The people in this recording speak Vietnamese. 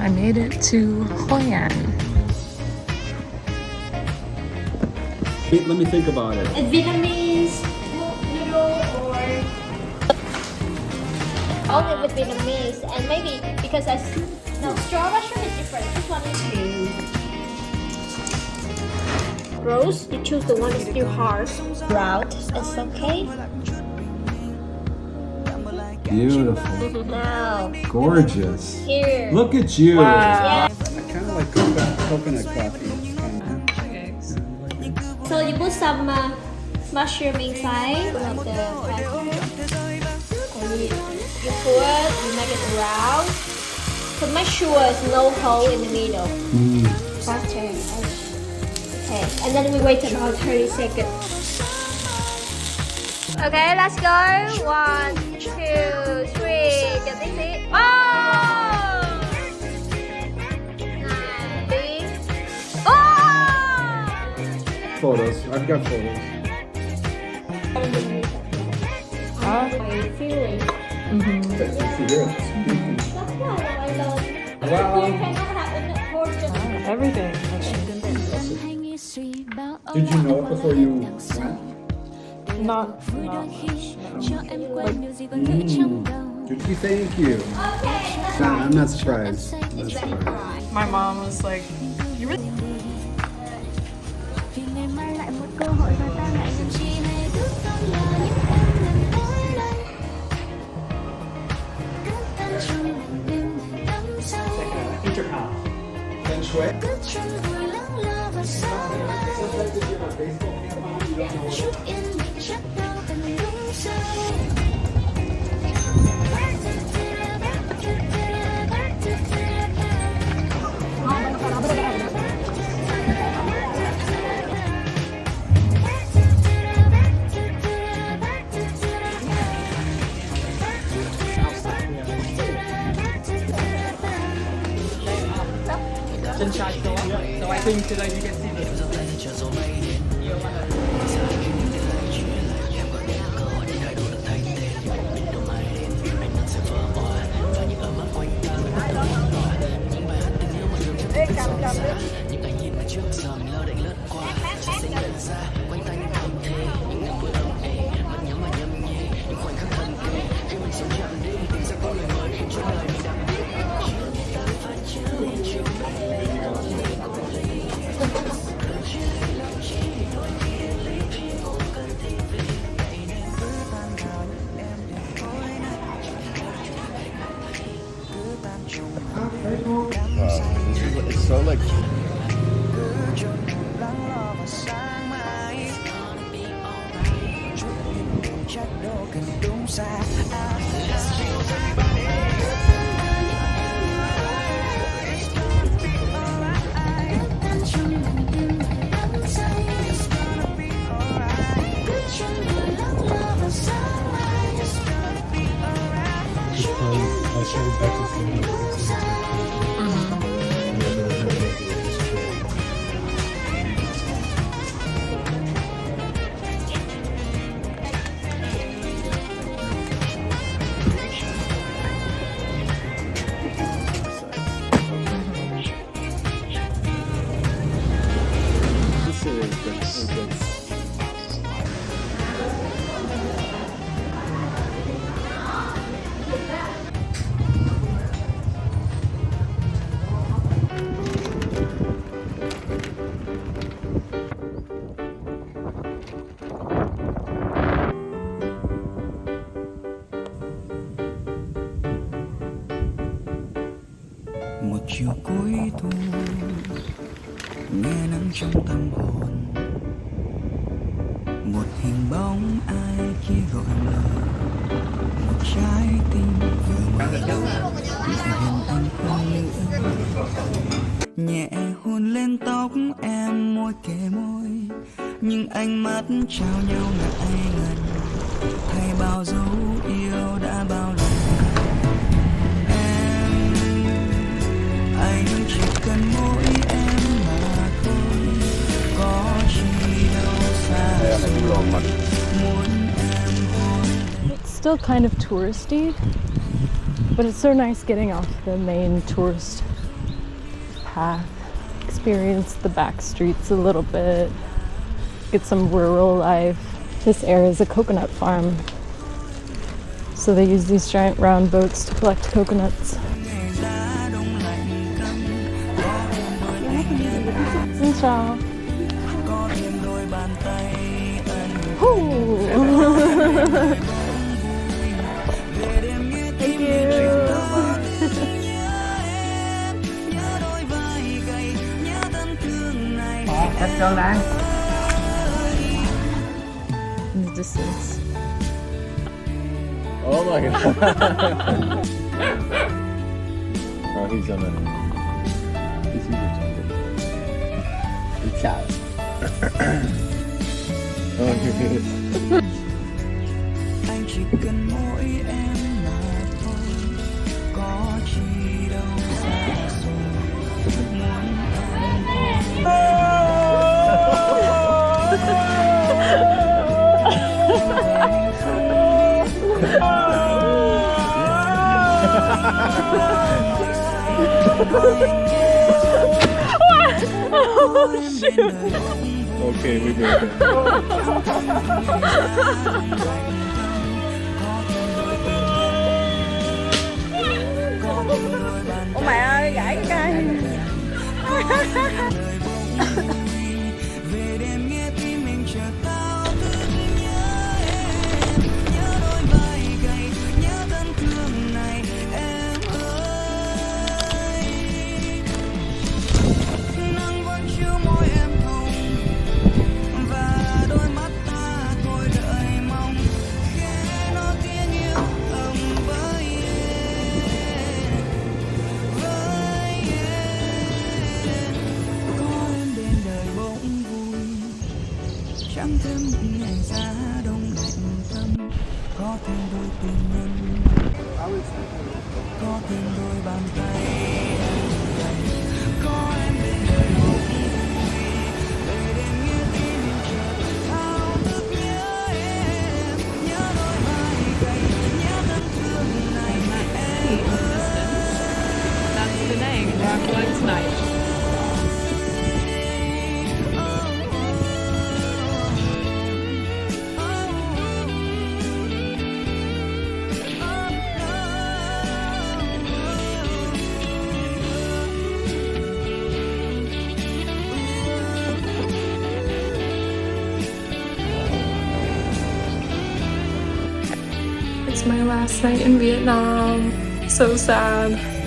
I made it to Hoi An. Let me think about it. It's Vietnamese noodle or only with Vietnamese, and maybe because no, straw mushroom is different. This one is Rose, you choose the one that's still hard. Route, it's okay. Beautiful. Now, Gorgeous. here. Look at you. Wow. Yeah. I kind of like coconut coffee. So you put some mushroom inside, like the pepper, and you put, you make it round. To make sure there's no hole in the middle. Butter. Okay, and then we wait about 30 seconds. Okay, let's go. 1, 2, 3. Get this. Oh! Nice. Oh! Photos. I've got photos. Feeling. That's good. That's why I love. Wow. You cannot have it gorgeous. Everything. Did you know it before you went? Not much. Thank you. Okay. I'm not surprised. My mom was like, you really... Feng Shui. in charge though. So I think today you can see this. It's so like. Một chiều cuối thu nghe nắng trong tâm hồn, một hình bóng ai kia gọi lời, một trái tim vừa mở đầu lại gần anh hơn nữa, nhẹ hôn lên tóc em môi kề môi, nhưng ánh mắt trao nhau ngại ngần, thay bao dấu yêu đã bao lần. still kind of touristy, but it's so nice getting off the main tourist path, experience the back streets a little bit, get some rural life. This area is a coconut farm, so they use these giant round boats to collect coconuts. Xin chào. Thank you. In the distance. Oh my god. Oh, he's on a. He's in the jungle. He's out. Oh, anh chỉ cần mỗi em mà thôi, có chi đâu xa xôi muốn okay, we go. Ôi mẹ ơi, gãy cái cây. về đêm nghe tim mình chợt tao thức nhớ em, nhớ đôi vai gầy, nhớ thân thương này em ơi. Nắng vẫn chiếu môi em hồng và đôi mắt ta thôi đợi mong khẽ nó tiếng yêu ấm với em, với em. Có em bên đời bỗng vui, chẳng thêm một ngày giá đông lạnh thầm, có thêm đôi tình nhân, có thêm đôi bàn tay em dành, có em bên đời bỗng vui, về đêm nghe tim mình chợt thao thức nhớ em, nhớ đôi vai gầy, nhớ thân thương này em ơi. That's the name. We're going tonight. It's my last night in Vietnam. So sad.